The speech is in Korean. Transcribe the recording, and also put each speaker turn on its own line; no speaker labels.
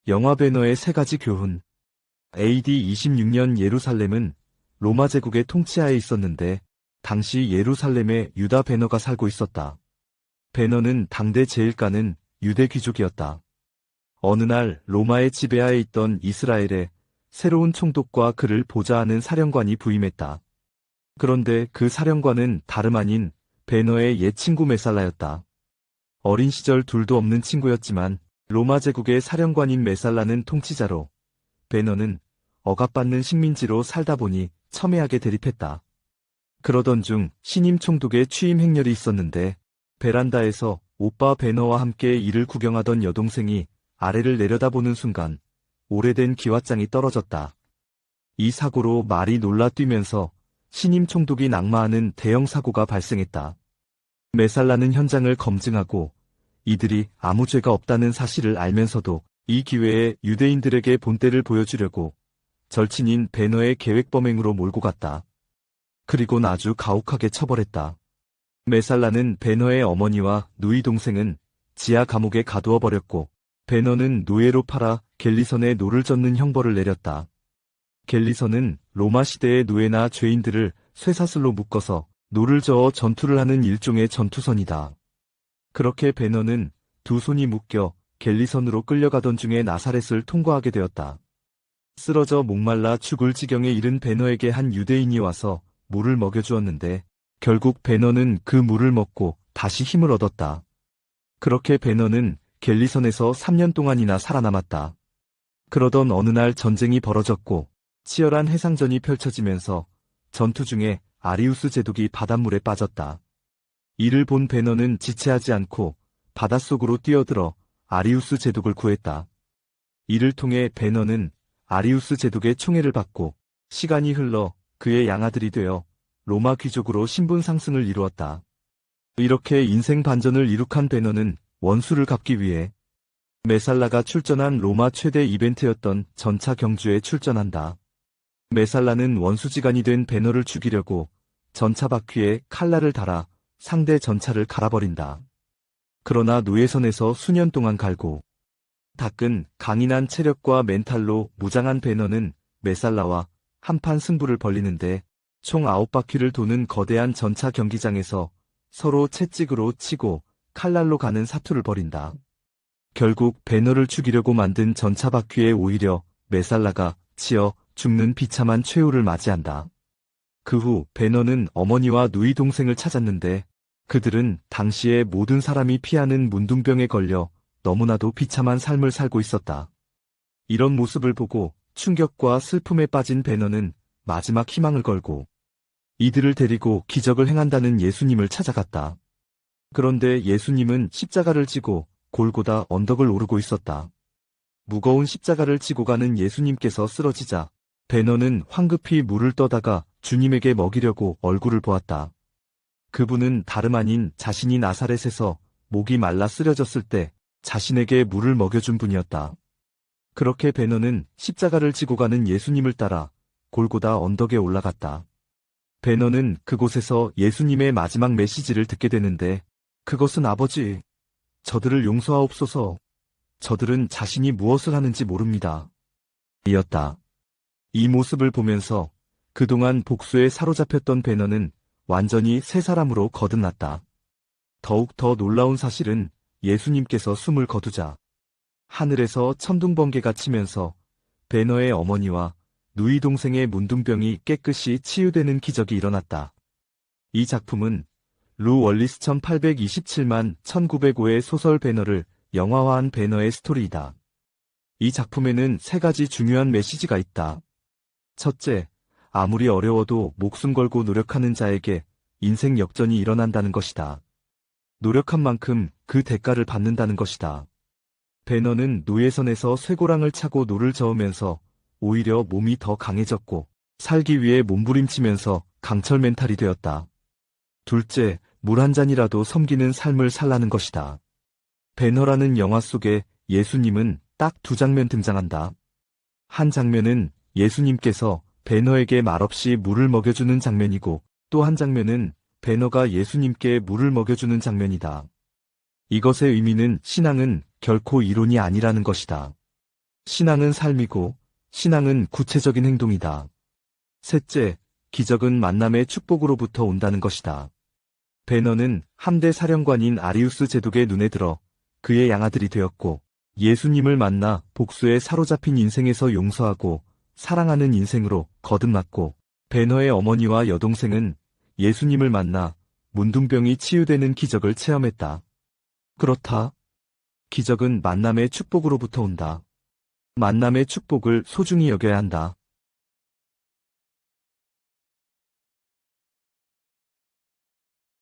영화 배너의 세 가지 교훈. AD 26년 예루살렘은 로마 제국의 통치하에 있었는데 당시 예루살렘에 유다 배너가 살고 있었다. 배너는 당대 제일가는 유대 귀족이었다. 어느 날 로마의 지배하에 있던 이스라엘에 새로운 총독과 그를 보좌하는 사령관이 부임했다. 그런데 그 사령관은 다름 아닌 배너의 옛 친구 메살라였다. 어린 시절 둘도 없는 친구였지만 로마 제국의 사령관인 메살라는 통치자로, 배너는 억압받는 식민지로 살다 보니 첨예하게 대립했다. 그러던 중 신임 총독의 취임 행렬이 있었는데 베란다에서 오빠 배너와 함께 이를 구경하던 여동생이 아래를 내려다보는 순간 오래된 기왓장이 떨어졌다. 이 사고로 말이 놀라 뛰면서 신임 총독이 낙마하는 대형 사고가 발생했다. 메살라는 현장을 검증하고 이들이 아무 죄가 없다는 사실을 알면서도 이 기회에 유대인들에게 본때를 보여주려고 절친인 배너의 계획 범행으로 몰고 갔다. 그리곤 아주 가혹하게 처벌했다. 메살라는 배너의 어머니와 누이 동생은 지하 감옥에 가두어 버렸고 배너는 노예로 팔아 갤리선에 노를 젓는 형벌을 내렸다. 갤리선은 로마 시대의 노예나 죄인들을 쇠사슬로 묶어서 노를 저어 전투를 하는 일종의 전투선이다. 그렇게 배너는 두 손이 묶여 갤리선으로 끌려가던 중에 나사렛을 통과하게 되었다. 쓰러져 목말라 죽을 지경에 이른 배너에게 한 유대인이 와서 물을 먹여주었는데 결국 배너는 그 물을 먹고 다시 힘을 얻었다. 그렇게 배너는 갤리선에서 3년 동안이나 살아남았다. 그러던 어느 날 전쟁이 벌어졌고 치열한 해상전이 펼쳐지면서 전투 중에 아리우스 제독이 바닷물에 빠졌다. 이를 본 배너는 지체하지 않고 바닷속으로 뛰어들어 아리우스 제독을 구했다. 이를 통해 배너는 아리우스 제독의 총애를 받고 시간이 흘러 그의 양아들이 되어 로마 귀족으로 신분 상승을 이루었다. 이렇게 인생 반전을 이룩한 배너는 원수를 갚기 위해 메살라가 출전한 로마 최대 이벤트였던 전차 경주에 출전한다. 메살라는 원수지간이 된 배너를 죽이려고 전차 바퀴에 칼날을 달아 상대 전차를 갈아버린다. 그러나 노예선에서 수년 동안 갈고 닦은 강인한 체력과 멘탈로 무장한 배너는 메살라와 한판 승부를 벌이는데 총 9바퀴를 도는 거대한 전차 경기장에서 서로 채찍으로 치고 칼날로 가는 사투를 벌인다. 결국 배너를 죽이려고 만든 전차 바퀴에 오히려 메살라가 치여 죽는 비참한 최후를 맞이한다. 그 후 배너는 어머니와 누이 동생을 찾았는데 그들은 당시에 모든 사람이 피하는 문둥병에 걸려 너무나도 비참한 삶을 살고 있었다. 이런 모습을 보고 충격과 슬픔에 빠진 배너는 마지막 희망을 걸고 이들을 데리고 기적을 행한다는 예수님을 찾아갔다. 그런데 예수님은 십자가를 지고 골고다 언덕을 오르고 있었다. 무거운 십자가를 지고 가는 예수님께서 쓰러지자 배너는 황급히 물을 떠다가 주님에게 먹이려고 얼굴을 보았다. 그분은 다름 아닌 자신이 나사렛에서 목이 말라 쓰러졌을 때 자신에게 물을 먹여준 분이었다. 그렇게 배너는 십자가를 지고 가는 예수님을 따라 골고다 언덕에 올라갔다. 배너는 그곳에서 예수님의 마지막 메시지를 듣게 되는데 그것은 아버지, 저들을 용서하옵소서. 저들은 자신이 무엇을 하는지 모릅니다. 이었다. 이 모습을 보면서 그동안 복수에 사로잡혔던 배너는 완전히 새 사람으로 거듭났다. 더욱 더 놀라운 사실은 예수님께서 숨을 거두자 하늘에서 천둥번개가 치면서 배너의 어머니와 누이 동생의 문둥병이 깨끗이 치유되는 기적이 일어났다. 이 작품은 루 월리스 1827만 1905의 소설 배너를 영화화한 배너의 스토리이다. 이 작품에는 세 가지 중요한 메시지가 있다. 첫째, 아무리 어려워도 목숨 걸고 노력하는 자에게 인생 역전이 일어난다는 것이다. 노력한 만큼 그 대가를 받는다는 것이다. 배너는 노예선에서 쇠고랑을 차고 노를 저으면서 오히려 몸이 더 강해졌고 살기 위해 몸부림치면서 강철 멘탈이 되었다. 둘째, 물 한 잔이라도 섬기는 삶을 살라는 것이다. 배너라는 영화 속에 예수님은 딱 두 장면 등장한다. 한 장면은 예수님께서 배너에게 말없이 물을 먹여주는 장면이고 또 한 장면은 배너가 예수님께 물을 먹여주는 장면이다. 이것의 의미는 신앙은 결코 이론이 아니라는 것이다. 신앙은 삶이고, 신앙은 구체적인 행동이다. 셋째, 기적은 만남의 축복으로부터 온다는 것이다. 베너는 함대 사령관인 아리우스 제독의 눈에 들어 그의 양아들이 되었고, 예수님을 만나 복수에 사로잡힌 인생에서 용서하고 사랑하는 인생으로 거듭났고, 베너의 어머니와 여동생은 예수님을 만나 문둥병이 치유되는 기적을 체험했다. 그렇다. 기적은 만남의 축복으로부터 온다. 만남의 축복을 소중히 여겨야 한다.